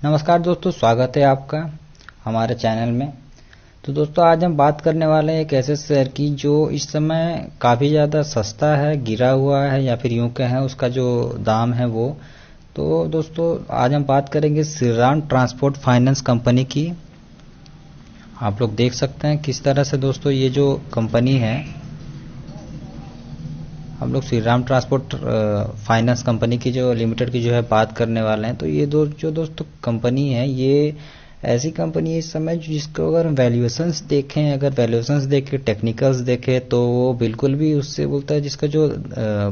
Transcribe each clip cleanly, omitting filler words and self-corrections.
नमस्कार दोस्तों, स्वागत है आपका हमारे चैनल में। तो दोस्तों आज हम बात करने वाले हैं एक ऐसे शेयर की जो इस समय काफ़ी ज़्यादा सस्ता है, गिरा हुआ है या फिर यूं कहें उसका जो दाम है वो। तो दोस्तों आज हम बात करेंगे श्रीराम ट्रांसपोर्ट फाइनेंस कंपनी की। आप लोग देख सकते हैं किस तरह से दोस्तों ये जो कंपनी है, हम लोग श्रीराम ट्रांसपोर्ट फाइनेंस कंपनी की जो लिमिटेड की जो है बात करने वाले हैं। तो ये दोस्तों कंपनी है, ये ऐसी कंपनी है इस समय जिसको अगर वैल्यूएशंस देखें, अगर वैल्यूएशंस देखें, टेक्निकल्स देखें, तो वो बिल्कुल भी उससे बोलता है जिसका जो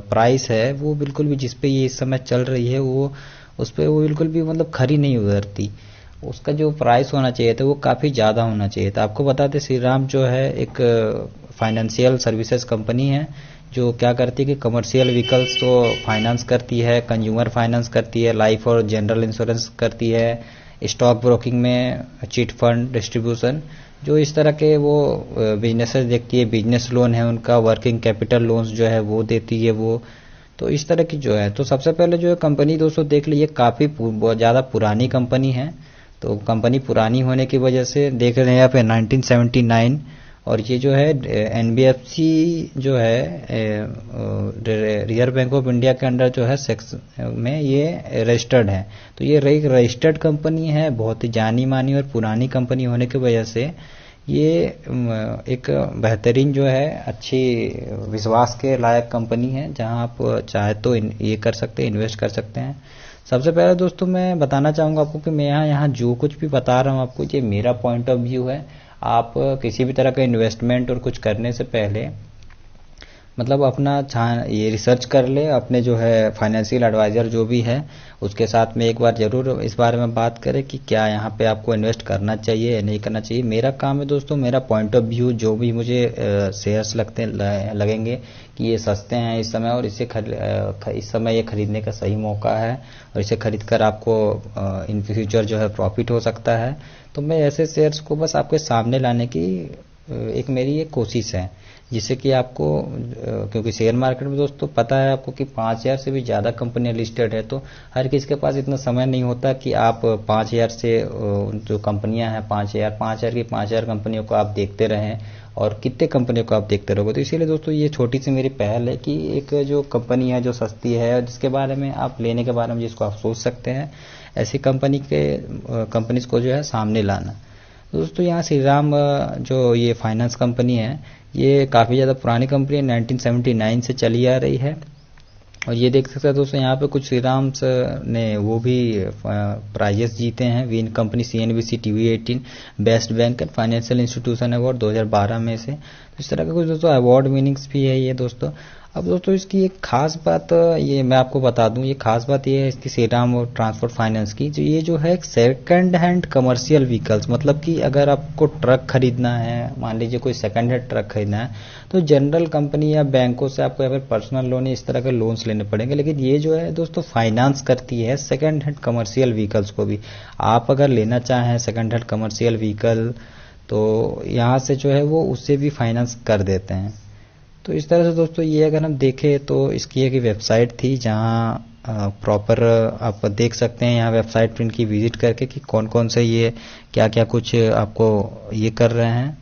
प्राइस है वो बिल्कुल भी जिस पे ये इस समय चल रही है वो उस पर वो बिल्कुल भी मतलब खरी नहीं उतरती। उसका जो प्राइस होना चाहिए था वो काफ़ी ज़्यादा होना चाहिए था। आपको बता दें श्रीराम जो है एक फाइनेंशियल सर्विसेज कंपनी है जो क्या करती है कि कमर्शियल व्हीकल्स तो फाइनेंस करती है, कंज्यूमर फाइनेंस करती है, लाइफ और जनरल इंश्योरेंस करती है, स्टॉक ब्रोकिंग में चिट फंड डिस्ट्रीब्यूशन, जो इस तरह के वो बिजनेसेस देखती है, बिजनेस लोन है उनका, वर्किंग कैपिटल लोन्स जो है वो देती है वो। तो इस तरह की जो है, तो सबसे पहले जो है कंपनी दोस्तों देख लीजिए काफ़ी बहुत ज़्यादा पुरानी कंपनी है। तो कंपनी पुरानी होने की वजह से देख रहे हैं यहाँ पे 1979, और ये जो है एनबीएफसी जो है रिजर्व बैंक ऑफ इंडिया के अंडर जो है सेक्स में ये रजिस्टर्ड है। तो ये एक रजिस्टर्ड कंपनी है, बहुत ही जानी मानी और पुरानी कंपनी होने की वजह से ये एक बेहतरीन जो है अच्छी विश्वास के लायक कंपनी है जहां आप चाहे तो ये कर सकते हैं, इन्वेस्ट कर सकते हैं। सबसे पहले दोस्तों मैं बताना चाहूँगा आपको कि मैं यहाँ जो कुछ भी बता रहा हूँ आपको, ये मेरा पॉइंट ऑफ व्यू है। आप किसी भी तरह का इन्वेस्टमेंट और कुछ करने से पहले मतलब अपना ये रिसर्च कर ले, अपने जो है फाइनेंशियल एडवाइज़र जो भी है उसके साथ में एक बार ज़रूर इस बारे में बात करें कि क्या यहाँ पे आपको इन्वेस्ट करना चाहिए या नहीं करना चाहिए। मेरा काम है दोस्तों, मेरा पॉइंट ऑफ व्यू जो भी मुझे शेयर्स लगेंगे कि ये सस्ते हैं इस समय और इस समय ये खरीदने का सही मौका है और इसे खरीद कर आपको इन फ्यूचर जो है प्रॉफिट हो सकता है, तो मैं ऐसे शेयर्स को बस आपके सामने लाने की एक मेरी एक कोशिश है, जिससे कि आपको क्योंकि शेयर मार्केट में दोस्तों पता है आपको कि 5000 से भी ज़्यादा कंपनियां लिस्टेड है, तो हर किसी के पास इतना समय नहीं होता कि आप 5000 से जो कंपनियां हैं 5000 कंपनियों को आप देखते रहें और कितने कंपनियों को आप देखते रहोगे। तो इसीलिए दोस्तों ये छोटी सी मेरी पहल है कि एक जो कंपनी है जो सस्ती है और जिसके बारे में आप लेने के बारे में जिसको आप सोच सकते हैं, ऐसी कंपनीज को जो है सामने लाना। दोस्तों यहाँ श्रीराम जो ये फाइनेंस कंपनी है ये काफ़ी ज़्यादा पुरानी कंपनी है, 1979 से चली आ रही है। और ये देख सकते हैं दोस्तों यहाँ पे कुछ श्रीराम ने वो भी प्राइजेस जीते हैं, win company CNBC TV18 best bank and financial institution award 2012 में से। तो इस तरह का कुछ दोस्तों अवार्ड विनिंग्स भी है ये दोस्तों। अब दोस्तों इसकी एक खास बात ये मैं आपको बता दूं, ये खास बात ये है इसकी श्रीराम और ट्रांसपोर्ट फाइनेंस की, जो ये जो है सेकंड हैंड कमर्शियल व्हीकल्स, मतलब कि अगर आपको ट्रक खरीदना है, मान लीजिए कोई सेकंड हैंड ट्रक खरीदना है, तो जनरल कंपनी या बैंकों से आपको या फिर पर्सनल लोन इस तरह के लोन्स लेने पड़ेंगे। लेकिन ये जो है दोस्तों फाइनेंस करती है सेकंड हैंड कमर्शियल व्हीकल्स को भी। आप अगर लेना चाहें सेकंड हैंड कमर्शियल व्हीकल तो यहाँ से जो है वो उससे भी फाइनेंस कर देते हैं। तो इस तरह से दोस्तों ये अगर हम देखें तो इसकी एक वेबसाइट थी जहाँ प्रॉपर आप देख सकते हैं यहाँ वेबसाइट पर इनकी विजिट करके कि कौन कौन से ये क्या क्या कुछ आपको ये कर रहे हैं।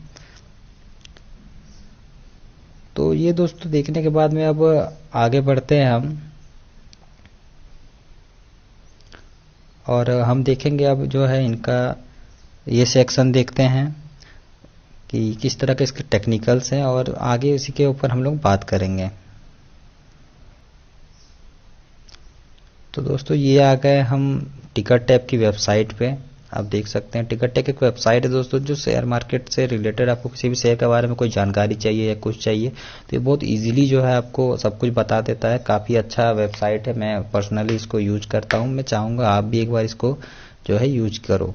तो ये दोस्तों देखने के बाद में अब आगे बढ़ते हैं हम, और हम देखेंगे अब जो है इनका ये सेक्शन देखते हैं कि किस तरह के इसके टेक्निकल्स हैं और आगे इसी के ऊपर हम लोग बात करेंगे। तो दोस्तों ये आ गए हम टिकट टैब की वेबसाइट पे। आप देख सकते हैं टिकट टैब एक वेबसाइट है दोस्तों जो शेयर मार्केट से रिलेटेड आपको किसी भी शेयर के बारे में कोई जानकारी चाहिए या कुछ चाहिए तो ये बहुत इजीली जो है आपको सब कुछ बता देता है। काफ़ी अच्छा वेबसाइट है, मैं पर्सनली इसको यूज करता हूँ, मैं चाहूँगा आप भी एक बार इसको जो है यूज करो।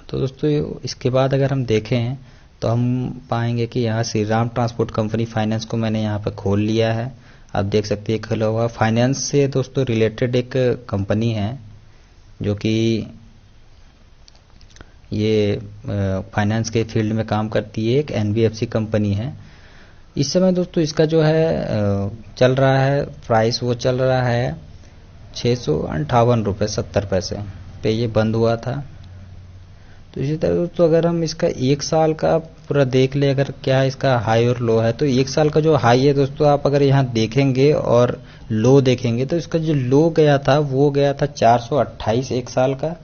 तो दोस्तों इसके बाद अगर हम देखें तो हम पाएंगे कि यहाँ श्रीराम ट्रांसपोर्ट कंपनी फाइनेंस को मैंने यहाँ पे खोल लिया है। आप देख सकते हैं खुला हुआ फाइनेंस से दोस्तों रिलेटेड एक कंपनी है जो कि ये फाइनेंस के फील्ड में काम करती है, एक NBFC कंपनी है। इस समय दोस्तों इसका जो है चल रहा है प्राइस, वो चल रहा है 658 रुपये 70 पैसे। पे ये बंद हुआ था। तो इसी तरह दोस्तों अगर हम इसका 1 साल का पूरा देख ले, अगर क्या इसका हाई और लो है, तो 1 साल का जो हाई है दोस्तों आप अगर यहाँ देखेंगे और लो देखेंगे तो इसका जो लो गया था वो गया था 428 1 साल का,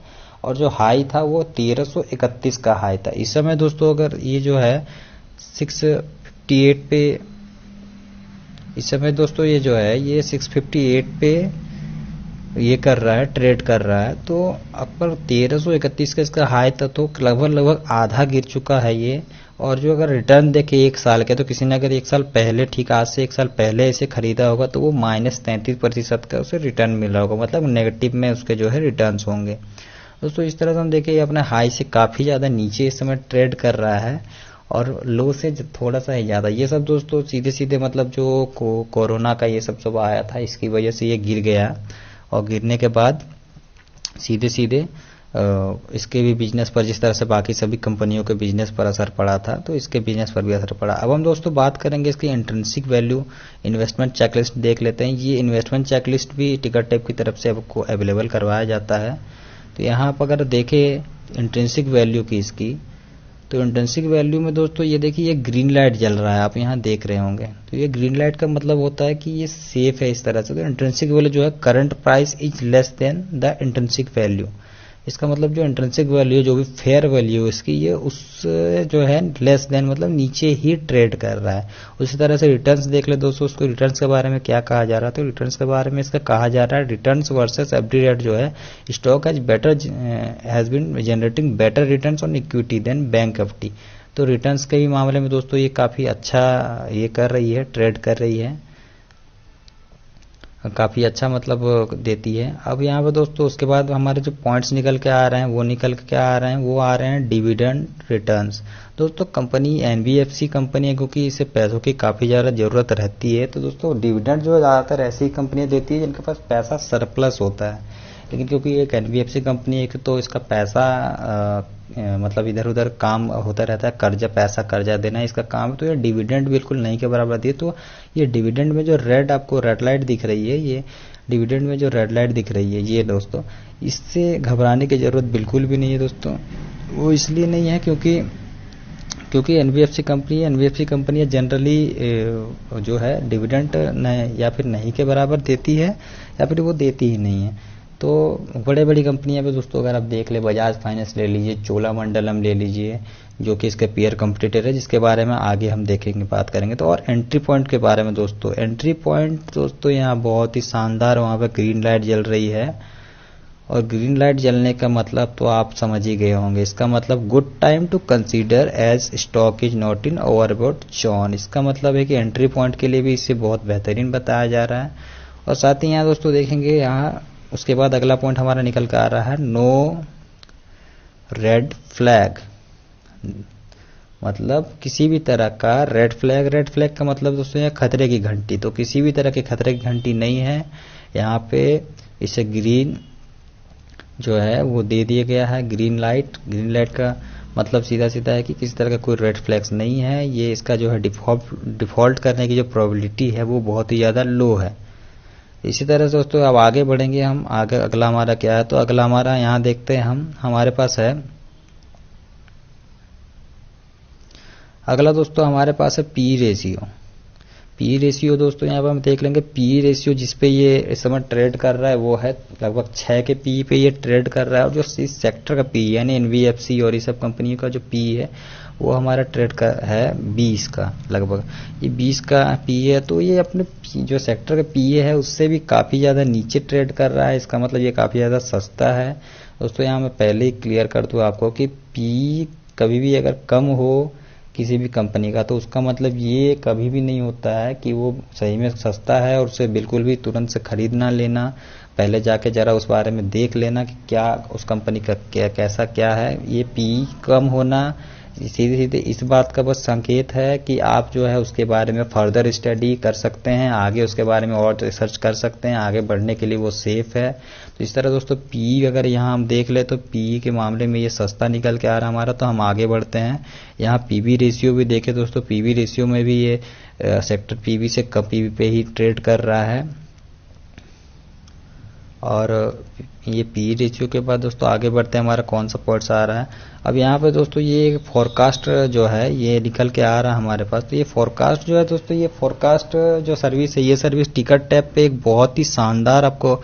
और जो हाई था वो 1331 का हाई था। इस समय दोस्तों अगर ये जो है 658 पे, इस समय दोस्तों ये जो है ये 658 पे ये कर रहा है, ट्रेड कर रहा है। तो अगर 1331 का इसका हाई था तो लगभग आधा गिर चुका है ये। और जो अगर रिटर्न देखे 1 साल के, तो किसी ने अगर 1 साल पहले, ठीक आज से 1 साल पहले इसे खरीदा होगा तो वो -33% का उसे रिटर्न मिल रहा होगा, मतलब नेगेटिव में उसके जो है रिटर्न्स होंगे। दोस्तों इस तरह से हम देखें अपने हाई से काफ़ी ज़्यादा नीचे इस समय ट्रेड कर रहा है और लो से थोड़ा सा ही ज़्यादा। ये सब दोस्तों सीधे सीधे मतलब जो कोरोना का ये सब आया था इसकी वजह से ये गिर गया, और गिरने के बाद सीधे सीधे इसके भी बिजनेस पर, जिस तरह से बाकी सभी कंपनियों के बिजनेस पर असर पड़ा था, तो इसके बिजनेस पर भी असर पड़ा। अब हम दोस्तों बात करेंगे इसकी इंट्रिंसिक वैल्यू इन्वेस्टमेंट चेकलिस्ट देख लेते हैं। ये इन्वेस्टमेंट चेकलिस्ट भी टिकट टैब की तरफ से आपको अवेलेबल करवाया जाता है। तो यहाँ आप अगर देखें इंट्रिंसिक वैल्यू की इसकी, तो इंट्रिंसिक वैल्यू में दोस्तों ये देखिए ये ग्रीन लाइट जल रहा है, आप यहाँ देख रहे होंगे। तो ये ग्रीन लाइट का मतलब होता है कि ये सेफ है इस तरह से। तो इंट्रिंसिक वैल्यू जो है current price is less than the intrinsic value, इसका मतलब जो इंट्रिंसिक वैल्यू जो भी फेयर वैल्यू इसकी ये उस जो है लेस देन मतलब नीचे ही ट्रेड कर रहा है। उसी तरह से रिटर्न्स देख ले दोस्तों, उसको रिटर्न्स के बारे में क्या कहा जा रहा है, तो रिटर्न्स के बारे में इसका कहा जा रहा है रिटर्न्स वर्सेस एवरी रेट जो है stock has been generating better returns on equity than bank FD. तो रिटर्न्स के भी मामले में दोस्तों ये काफ़ी अच्छा ये कर रही है, ट्रेड कर रही है, काफ़ी अच्छा मतलब देती है। अब यहाँ पे दोस्तों उसके बाद हमारे जो पॉइंट्स निकल के आ रहे हैं वो निकल के क्या आ रहे हैं, वो आ रहे हैं डिविडेंड रिटर्न्स। दोस्तों कंपनी एनबीएफसी कंपनी है, क्योंकि इसे पैसों की काफ़ी ज़्यादा ज़रूरत रहती है, तो दोस्तों डिविडेंड जो ज़्यादातर ऐसी कंपनियाँ देती है जिनके पास पैसा सरप्लस होता है। लेकिन क्योंकि एक एनबीएफसी कंपनी है तो इसका पैसा मतलब इधर उधर काम होता रहता है, कर्जा देना इसका काम है, तो ये डिविडेंड बिल्कुल नहीं के बराबर दी। तो ये डिविडेंड में जो आपको रेड लाइट दिख रही है, ये डिविडेंड में जो रेड लाइट दिख रही है ये दोस्तों, इससे घबराने की जरूरत बिल्कुल भी नहीं है दोस्तों। वो इसलिए नहीं है क्योंकि एनबीएफसी कंपनी जनरली जो है डिविडेंड या फिर नहीं के बराबर देती है या फिर वो देती ही नहीं है। तो बड़ी कंपनियां पे दोस्तों अगर आप देख ले, बजाज फाइनेंस ले लीजिए, चोलामंडलम ले लीजिए, जो कि इसके पीयर कंपटीटर है, जिसके बारे में आगे हम देखेंगे, बात करेंगे। तो और एंट्री पॉइंट के बारे में दोस्तों, एंट्री पॉइंट दोस्तों यहाँ बहुत ही शानदार, वहाँ पे ग्रीन लाइट जल रही है, और ग्रीन लाइट जलने का मतलब तो आप समझ ही गए होंगे, इसका मतलब good time to consider as stock is not in overbought zone. इसका मतलब है कि एंट्री पॉइंट के लिए भी इसे बहुत बेहतरीन बताया जा रहा है। और साथ ही यहाँ दोस्तों देखेंगे, यहाँ उसके बाद अगला पॉइंट हमारा निकल कर आ रहा है नो रेड फ्लैग, मतलब किसी भी तरह का रेड फ्लैग का मतलब दोस्तों यहाँ खतरे की घंटी, तो किसी भी तरह की खतरे की घंटी नहीं है यहाँ पे। इसे ग्रीन जो है वो दे दिया गया है, ग्रीन लाइट का मतलब सीधा सीधा है कि किसी तरह का कोई रेड फ्लैग्स नहीं है। ये इसका जो है डिफॉल्ट करने की जो प्रोबेबिलिटी है वो बहुत ही ज़्यादा लो है। इसी तरह से दोस्तों अब आगे बढ़ेंगे हम, आगे अगला हमारा क्या है, तो अगला हमारा यहाँ देखते हैं हमारे पास है, अगला दोस्तों हमारे पास है पी रेशियो दोस्तों यहाँ पर हम देख लेंगे। पी रेशियो जिस पे ये इस समय ट्रेड कर रहा है वो है लगभग 6 के पी पे ये ट्रेड कर रहा है, और जो इस सेक्टर का पी यानी एनबीएफसी और ये सब कंपनियों का जो पी है वो हमारा ट्रेड का है 20 का, लगभग ये 20 का पी है। तो ये अपने जो सेक्टर का पी है उससे भी काफ़ी ज़्यादा नीचे ट्रेड कर रहा है, इसका मतलब ये काफ़ी ज़्यादा सस्ता है दोस्तों। यहाँ मैं पहले ही क्लियर कर दूँ आपको कि पी कभी भी अगर कम हो किसी भी कंपनी का, तो उसका मतलब ये कभी भी नहीं होता है कि वो सही में सस्ता है, और उसे बिल्कुल भी तुरंत से खरीद ना लेना, पहले जाके जरा उस बारे में देख लेना कि क्या उस कंपनी का कैसा क्या है। ये पी कम होना सीधे सीधे इस बात का बस संकेत है कि आप जो है उसके बारे में फर्दर स्टडी कर सकते हैं, आगे उसके बारे में और रिसर्च कर सकते हैं, आगे बढ़ने के लिए वो सेफ है। तो इस तरह दोस्तों पी अगर यहाँ हम देख ले तो पी के मामले में ये सस्ता निकल के आ रहा है हमारा। तो हम आगे बढ़ते हैं, यहाँ पीवी रेशियो भी देखें दोस्तों, पीवी रेशियो में भी ये सेक्टर पीवी से कम पीवी पे ही ट्रेड कर रहा है। और ये पी रेशियो के बाद दोस्तों आगे बढ़ते हैं, हमारा कौन सा पॉइंट्स आ रहा है। अब यहाँ पे दोस्तों ये फोरकास्ट जो है ये निकल के आ रहा है हमारे पास। तो ये फोरकास्ट जो है दोस्तों, ये फोरकास्ट जो सर्विस है, ये सर्विस टिकट टैब पे एक बहुत ही शानदार आपको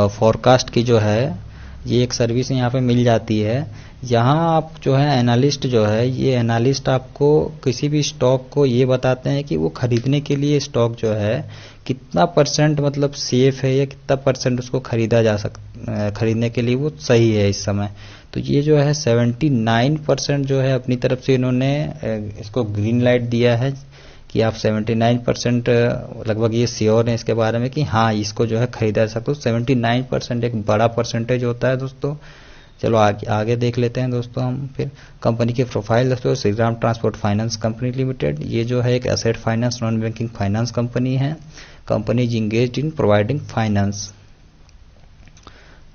फोरकास्ट की जो है ये एक सर्विस यहाँ पे मिल जाती है। यहाँ आप जो है एनालिस्ट जो है, ये एनालिस्ट आपको किसी भी स्टॉक को ये बताते हैं कि वो खरीदने के लिए स्टॉक जो है कितना परसेंट मतलब सेफ है या कितना परसेंट उसको खरीदने के लिए वो सही है इस समय। तो ये जो है 79% जो है अपनी तरफ से इन्होंने इसको ग्रीन लाइट दिया है कि आप 79% लगभग ये श्योर है इसके बारे में कि हाँ इसको जो है खरीदा जा सकता है। 79% एक बड़ा परसेंटेज होता है दोस्तों। चलो आगे देख लेते हैं दोस्तों हम फिर कंपनी के प्रोफाइल। दोस्तों Shriram transport finance company limited, ये जो है एक asset finance non banking finance company है। Company is engaged in providing finance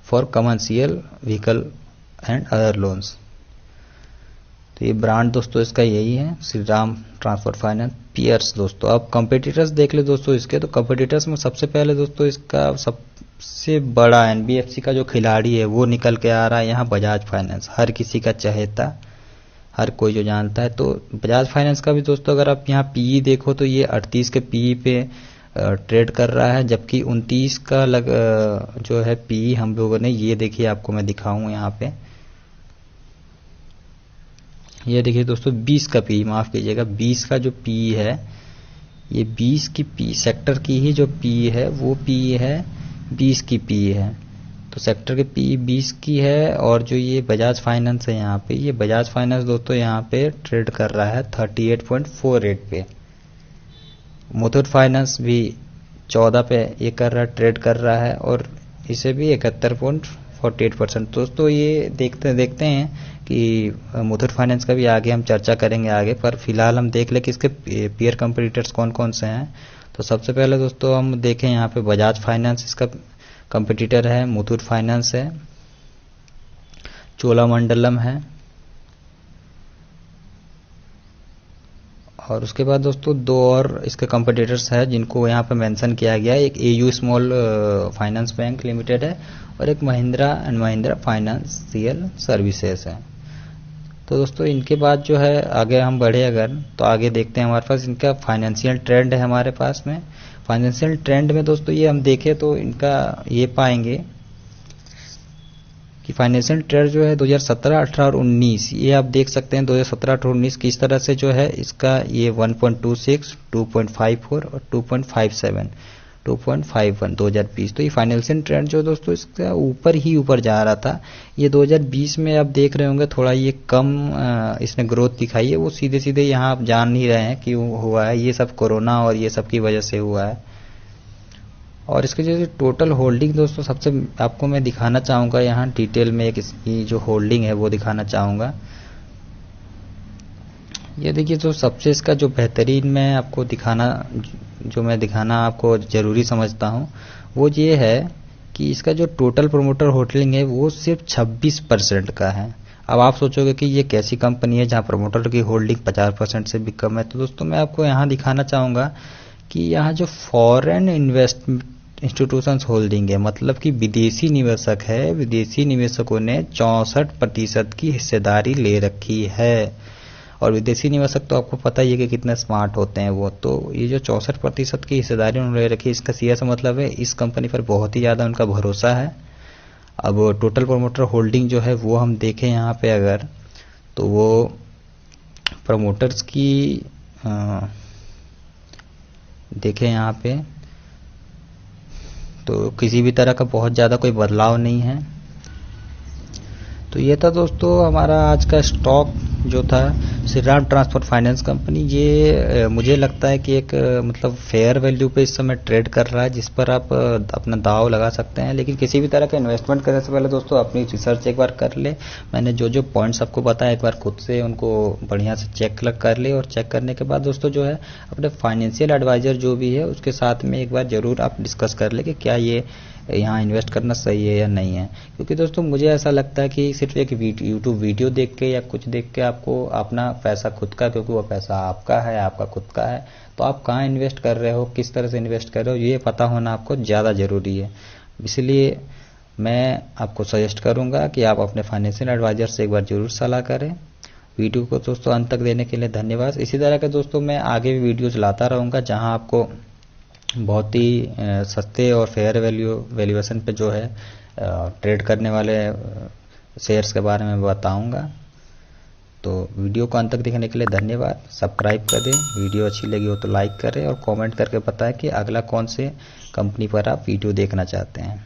for commercial vehicle and other loans. तो ये ब्रांड दोस्तों इसका यही है, श्रीराम ट्रांसपोर्ट फाइनेंस। पियर्स दोस्तों, अब कंपेटिटर्स देख ले दोस्तों इसके। तो कंपेटिटर्स में सबसे पहले दोस्तों इसका सबसे बड़ा एनबीएफसी का जो खिलाड़ी है वो निकल के आ रहा है यहाँ, बजाज फाइनेंस। हर किसी का चहेता, हर कोई जो जानता है। तो बजाज फाइनेंस का भी दोस्तों अगर आप यहाँ पीई देखो तो ये 38 के पीई पे ट्रेड कर रहा है, जबकि 29 का जो है पीई हम लोगों ने, ये देखिए आपको मैं दिखाऊं यहाँ पे, ये देखिए दोस्तों 20 का पी, माफ कीजिएगा 20 का जो पी है, ये 20 की पी सेक्टर की ही जो पी है वो पी है 20 की पी है। तो सेक्टर के पी 20 की है। और जो ये बजाज फाइनेंस है यहाँ पे, ये बजाज फाइनेंस दोस्तों यहाँ पे ट्रेड कर रहा है 38.48 पे। मुथूट फाइनेंस भी 14 पे ये कर रहा है, ट्रेड कर रहा है, और इसे भी 71.48%। दोस्तों ये देखते हैं कि मुथूट फाइनेंस का भी आगे हम चर्चा करेंगे आगे, पर फिलहाल हम देख ले कि इसके पीयर कंपटीटर्स कौन कौन से हैं। तो सबसे पहले दोस्तों हम देखें यहाँ पे बजाज फाइनेंस इसका कंपटीटर है, मुथूट फाइनेंस है, चोलामंडलम है, और उसके बाद दोस्तों दो और इसके कंपटीटर्स है जिनको यहाँ पे मेंशन किया गया है। एक AU small finance bank limited है और एक Mahindra and Mahindra financial services है। तो दोस्तों इनके बाद जो है आगे हम बढ़े अगर, तो आगे देखते हैं हमारे पास इनका फाइनेंशियल ट्रेंड है हमारे पास में। फाइनेंशियल ट्रेंड में दोस्तों ये हम देखें तो इनका ये पाएंगे कि फाइनेंशियल ट्रेंड जो है 2017, 18 और 19, ये आप देख सकते हैं 2017, 18, 19 किस तरह से जो है इसका ये 1.26, 2.54 और 2.57, 2.51 2020। तो ये फाइनेंशियल ट्रेंड जो दोस्तों इसका ऊपर ही ऊपर जा रहा था। ये 2020 में आप देख रहे होंगे थोड़ा ये कम इसने ग्रोथ दिखाई है। वो सीधे सीधे यहाँ आप जान नहीं रहे हैं क्यों हुआ है, ये सब कोरोना और ये सब की वजह से हुआ है। और इसके जो टोटल होल्डिंग दोस्तों सबसे आपको मैं दिखाना चाहूँगा यहाँ डिटेल में, एक इसकी जो होल्डिंग है वो दिखाना चाहूँगा। ये देखिए तो सबसे इसका जो बेहतरीन मैं आपको दिखाना आपको ज़रूरी समझता हूँ वो ये है कि इसका जो टोटल प्रोमोटर होल्डिंग है वो सिर्फ 26% का है। अब आप सोचोगे कि ये कैसी कंपनी है जहाँ प्रोमोटर की होल्डिंग 50% से भी कम है। तो दोस्तों मैं आपको यहाँ दिखाना चाहूँगा कि यहाँ जो फॉरेन इन्वेस्टमेंट इंस्टीट्यूशंस होल्डिंग है, मतलब कि विदेशी निवेशक है, विदेशी निवेशकों ने 64% की हिस्सेदारी ले रखी है। और विदेशी निवेशक तो आपको पता ही है कि कितने स्मार्ट होते हैं वो। तो ये जो 64% की हिस्सेदारी उन्होंने ले रखी है, इसका सीधा सा मतलब है इस कंपनी पर बहुत ही ज़्यादा उनका भरोसा है। अब टोटल प्रोमोटर होल्डिंग जो है वो हम देखें यहाँ पे अगर, तो वो प्रमोटर्स की देखें यहाँ पे तो किसी भी तरह का बहुत ज़्यादा कोई बदलाव नहीं है। तो ये था दोस्तों हमारा आज का स्टॉक जो था श्रीराम ट्रांसपोर्ट फाइनेंस कंपनी। ये मुझे लगता है कि एक मतलब फेयर वैल्यू पे इस समय ट्रेड कर रहा है, जिस पर आप अपना दाव लगा सकते हैं। लेकिन किसी भी तरह का इन्वेस्टमेंट करने से पहले दोस्तों अपनी रिसर्च एक बार कर ले। मैंने जो जो पॉइंट्स आपको बताया एक बार खुद से उनको बढ़िया से चेक कर ले, और चेक करने के बाद दोस्तों जो है अपने फाइनेंशियल एडवाइजर जो भी है उसके साथ में एक बार जरूर आप डिस्कस कर ले कि क्या ये यहाँ इन्वेस्ट करना सही है या नहीं है। क्योंकि दोस्तों मुझे ऐसा लगता है कि सिर्फ एक यूट्यूब वीडियो देख के या कुछ देख के आपको अपना पैसा खुद का, क्योंकि वो पैसा आपका है, आपका खुद का है, तो आप कहाँ इन्वेस्ट कर रहे हो, किस तरह से इन्वेस्ट कर रहे हो, ये पता होना आपको ज़्यादा ज़रूरी है। इसलिए मैं आपको सजेस्ट करूंगा कि आप अपने फाइनेंशियल एडवाइजर से एक बार जरूर सलाह करें। वीडियो को दोस्तों अंत तक देने के लिए धन्यवाद। इसी तरह के दोस्तों मैं आगे भी वीडियोज लाता रहूँगा जहां आपको बहुत ही सस्ते और फेयर वैल्यूएशन पे जो है ट्रेड करने वाले शेयर्स के बारे में बताऊंगा। तो वीडियो को अंत तक देखने के लिए धन्यवाद। सब्सक्राइब कर दें, वीडियो अच्छी लगी हो तो लाइक करें और कमेंट करके बताएं कि अगला कौन से कंपनी पर आप वीडियो देखना चाहते हैं।